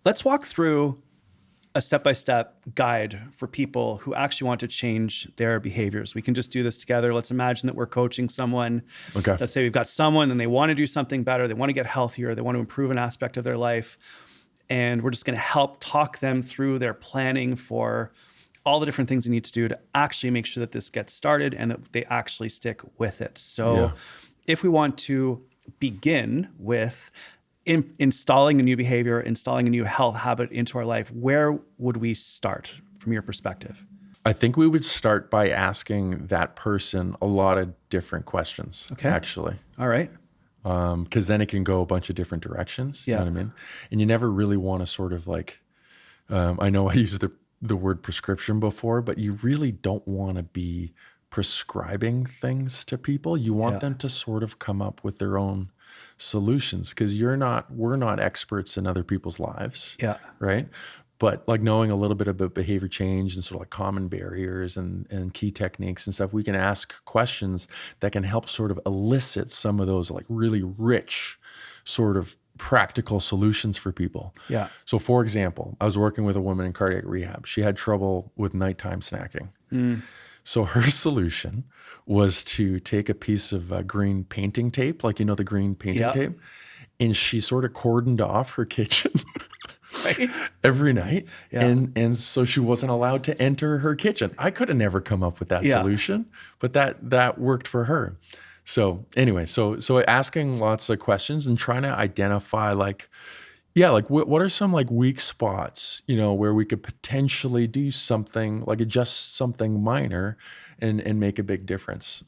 Let's walk through a step-by-step guide for people who actually want to change their behaviors. We can just do this together. Let's imagine that we're coaching someone. Okay. Let's say we've got someone and they want to do something better. They want to get healthier. They want to improve an aspect of their life. And we're just going to help talk them through their planning for all the different things they need to do to actually make sure that this gets started and that they actually stick with it. So if we want to begin with installing a new behavior, installing a new health habit into our life, where would we start from your perspective? I think we would start by asking that person a lot of different questions, actually. All right. Because then it can go a bunch of different directions. You Yeah. know what I mean? And you never really want to sort of like, I know I used the word prescription before, but you really don't want to be prescribing things to people. You want them to sort of come up with their own solutions, because we're not experts in other people's lives. Yeah. Right. But like knowing a little bit about behavior change and sort of like common barriers and key techniques and stuff, we can ask questions that can help sort of elicit some of those like really rich sort of practical solutions for people. Yeah. So for example, I was working with a woman in cardiac rehab. She had trouble with nighttime snacking. So her solution was to take a piece of green painting tape, like, the green painting tape, and she sort of cordoned off her kitchen Right. every night. Yeah. And so she wasn't allowed to enter her kitchen. I could have never come up with that solution, but that worked for her. So anyway, so asking lots of questions and trying to identify what are some like weak spots, where we could potentially do something, like adjust something minor and make a big difference.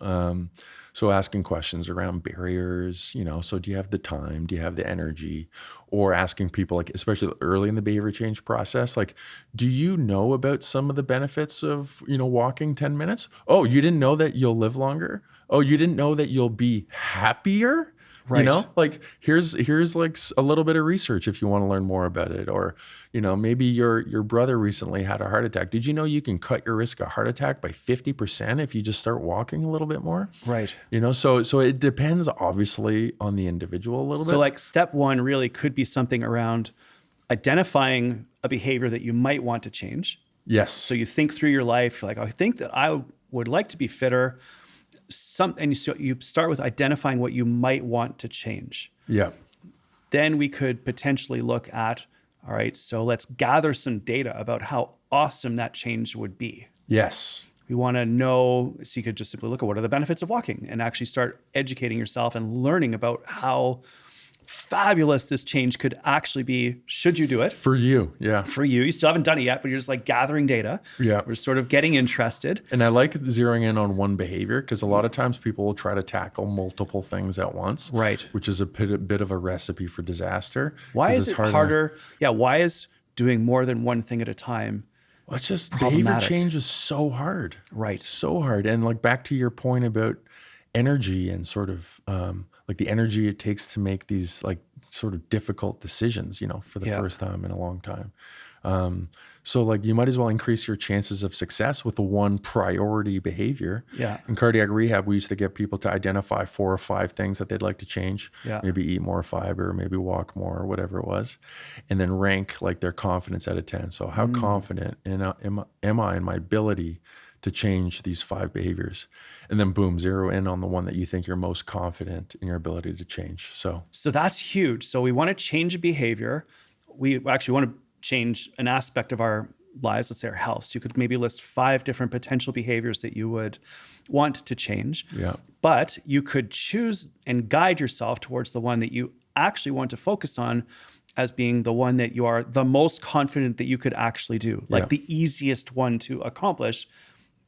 So asking questions around barriers, so do you have the time? Do you have the energy? Or asking people, like, especially early in the behavior change process, like, do you know about some of the benefits of, walking 10 minutes? Oh, you didn't know that you'll live longer? Oh, you didn't know that you'll be happier? Right. Like here's like a little bit of research if you want to learn more about it. Or, maybe your brother recently had a heart attack. Did you know you can cut your risk of heart attack by 50% if you just start walking a little bit more? Right. So it depends obviously on the individual a little bit. So like step one really could be something around identifying a behavior that you might want to change. Yes. So you think through your life, you're like, I think that I would like to be fitter. And you start with identifying what you might want to change. Yeah. Then we could potentially look at, all right, so let's gather some data about how awesome that change would be. Yes. We want to know, so you could just simply look at what are the benefits of walking and actually start educating yourself and learning about how fabulous this change could actually be should you do it. For you, yeah. For you. You still haven't done it yet, but you're just like gathering data. Yeah. We're sort of getting interested. And I like zeroing in on one behavior, because a lot of times people will try to tackle multiple things at once. Right. Which is a bit of a recipe for disaster. Why is it harder? Why is doing more than one thing at a time? Well, it's just behavior change is so hard. Right. So hard. And like back to your point about energy and sort of like the energy it takes to make these like sort of difficult decisions, for the first time in a long time. So like you might as well increase your chances of success with the one priority behavior. Yeah. In cardiac rehab, we used to get people to identify 4 or 5 things that they'd like to change. Yeah. Maybe eat more fiber, maybe walk more, or whatever it was. And then rank like their confidence out of 10. So how confident am I in my ability to change these 5 behaviors? And then boom, zero in on the one that you think you're most confident in your ability to change. So that's huge. So we want to change a behavior. We actually want to change an aspect of our lives, let's say our health. So you could maybe list 5 different potential behaviors that you would want to change. Yeah. But you could choose and guide yourself towards the one that you actually want to focus on as being the one that you are the most confident that you could actually do. Like the easiest one to accomplish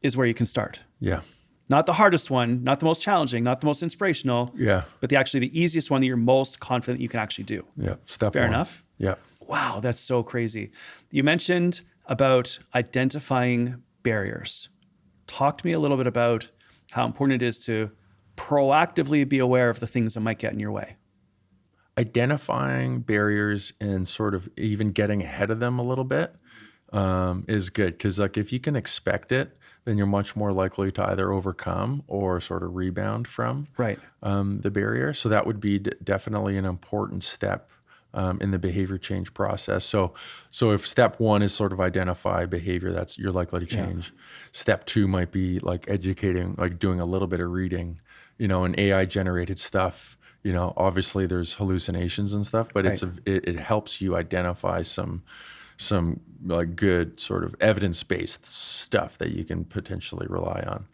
is where you can start. Yeah. Not the hardest one, not the most challenging, not the most inspirational. Yeah. But the easiest one that you're most confident you can actually do. Yeah. Step Fair one. enough? Yeah. Wow, that's so crazy. You mentioned about identifying barriers. Talk to me a little bit about how important it is to proactively be aware of the things that might get in your way. Identifying barriers and sort of even getting ahead of them a little bit is good, because like if you can expect it, then you're much more likely to either overcome or sort of rebound from Right. the barrier. So that would be definitely an important step in the behavior change process. So if step one is sort of identify behavior that's you're likely to change, step two might be like educating, like doing a little bit of reading, and AI generated stuff. Obviously there's hallucinations and stuff, but it helps you identify some like good sort of evidence-based stuff that you can potentially rely on.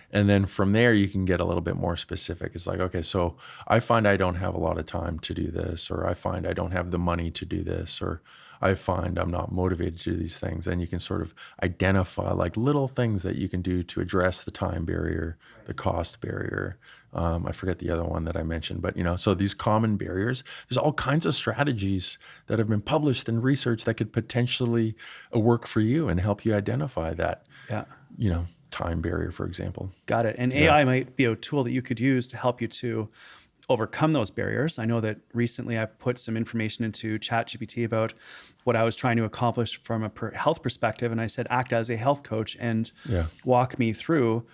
And then from there, you can get a little bit more specific. It's like, okay, so I find I don't have a lot of time to do this, or I find I don't have the money to do this, or I find I'm not motivated to do these things. And you can sort of identify like little things that you can do to address the time barrier, the cost barrier. I forget the other one that I mentioned, but so these common barriers, there's all kinds of strategies that have been published and research that could potentially work for you and help you identify that. Time barrier, for example. Got it. And AI might be a tool that you could use to help you to overcome those barriers. I know that recently I put some information into ChatGPT about what I was trying to accomplish from a health perspective. And I said, act as a health coach and walk me through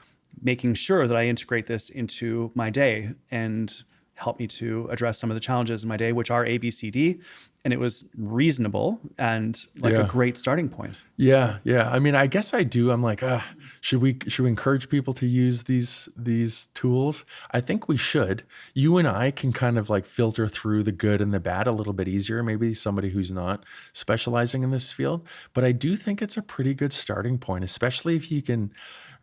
making sure that I integrate this into my day and help me to address some of the challenges in my day, which are A, B, C, D. And it was reasonable and like a great starting point. Yeah. I mean, I guess I do. I'm like, should we encourage people to use these tools? I think we should. You and I can kind of like filter through the good and the bad a little bit easier. Maybe somebody who's not specializing in this field. But I do think it's a pretty good starting point, especially if you can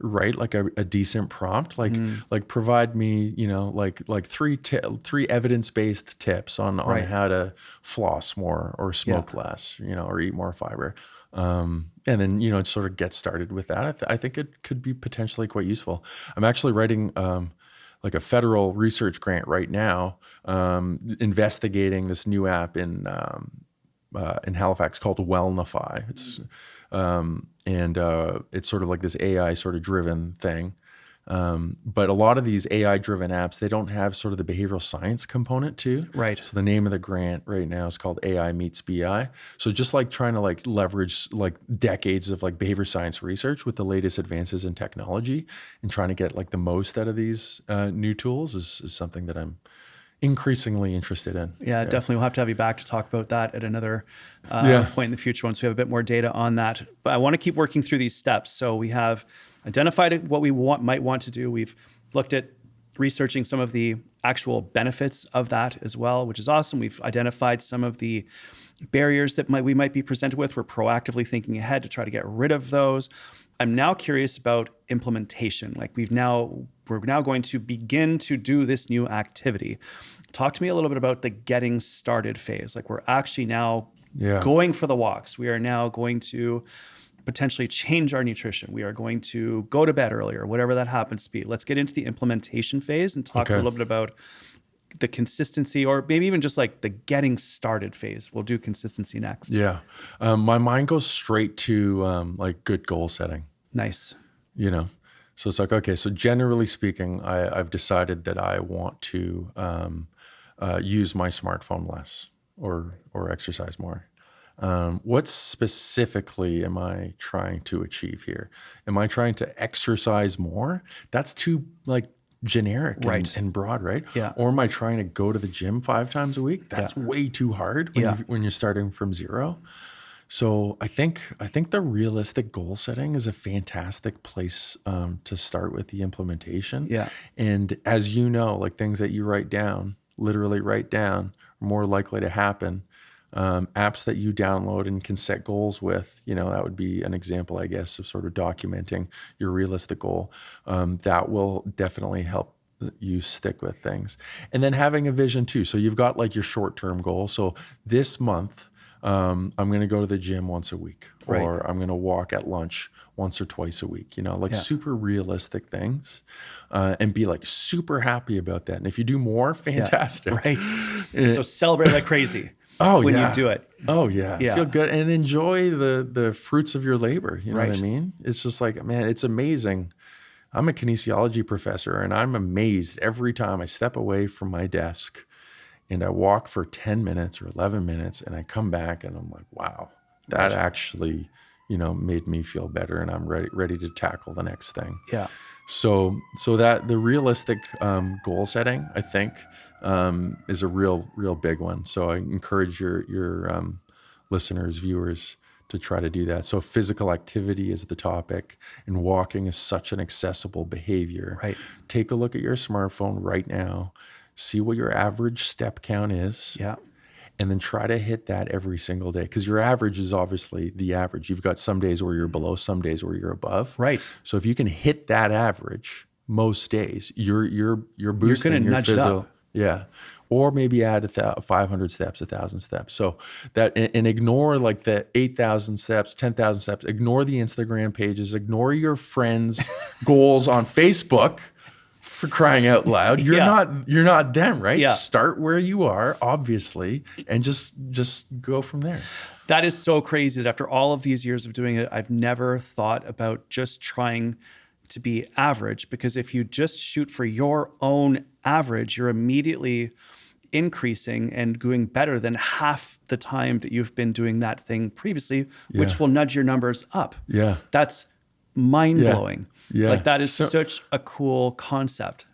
write like a decent prompt, like provide me, like three evidence-based tips on how to floss more or smoke less, or eat more fiber. And then, sort of get started with that. I think it could be potentially quite useful. I'm actually writing like a federal research grant right now, investigating this new app in Halifax called Wellnify. It's it's sort of like this AI sort of driven thing. But a lot of these AI driven apps, they don't have sort of the behavioral science component too. Right. So the name of the grant right now is called AI Meets BI. So just like trying to like leverage like decades of like behavior science research with the latest advances in technology and trying to get like the most out of these new tools is something that I'm increasingly interested in. Yeah, definitely. We'll have to have you back to talk about that at another point in the future once we have a bit more data on that. But I want to keep working through these steps. So we have identified what we might want to do. We've looked at researching some of the actual benefits of that as well, which is awesome. We've identified some of the barriers that we might be presented with. We're proactively thinking ahead to try to get rid of those. I'm now curious about implementation. Like we're now going to begin to do this new activity. Talk to me a little bit about the getting started phase. Like we're actually now going for the walks. We are now going to potentially change our nutrition. We are going to go to bed earlier, whatever that happens to be. Let's get into the implementation phase and talk a little bit about the consistency, or maybe even just like the getting started phase. We'll do consistency next. Yeah. My mind goes straight to like good goal setting. Nice. So it's like, okay, so generally speaking, I've decided that I want to use my smartphone less or exercise more. What specifically am I trying to achieve here? Am I trying to exercise more? That's too like generic and broad, right? Yeah. Or am I trying to go to the gym 5 times a week? That's way too hard when you're starting from zero. So I think the realistic goal setting is a fantastic place to start with the implementation. Yeah. And as you know, like things that you literally write down, are more likely to happen. Apps that you download and can set goals with, that would be an example, I guess, of sort of documenting your realistic goal. That will definitely help you stick with things. And then having a vision too. So you've got like your short-term goal. So this month, I'm going to go to the gym once a week, or I'm going to walk at lunch once or twice a week, super realistic things, and be like super happy about that. And if you do more, fantastic. Yeah. Right. So celebrate like crazy. When you do it. Oh yeah. Feel good and enjoy the fruits of your labor. You know what I mean? It's just like, man, it's amazing. I'm a kinesiology professor and I'm amazed every time I step away from my desk and I walk for 10 minutes or 11 minutes and I come back and I'm like, wow, that actually, made me feel better and I'm ready to tackle the next thing. Yeah. So that the realistic goal setting, I think, is a real big one. So I encourage your listeners, viewers, to try to do that. So physical activity is the topic, and walking is such an accessible behavior. Right. Take a look at your smartphone right now, see what your average step count is. Yeah. And then try to hit that every single day, because your average is obviously the average. You've got some days where you're below, some days where you're above. Right. So if you can hit that average most days, you're boosting gonna your nudge it physical. up. Yeah. Or maybe add 500 steps, 1,000 steps. So that, and ignore like the 8,000 steps, 10,000 steps. Ignore the Instagram pages. Ignore your friends' goals on Facebook. For crying out loud, you're not them, right? Yeah. Start where you are, obviously, and just go from there. That is so crazy that after all of these years of doing it, I've never thought about just trying to be average, because if you just shoot for your own average, you're immediately increasing and doing better than half the time that you've been doing that thing previously, which will nudge your numbers up. Yeah. That's mind-blowing. Yeah. Like that is such a cool concept.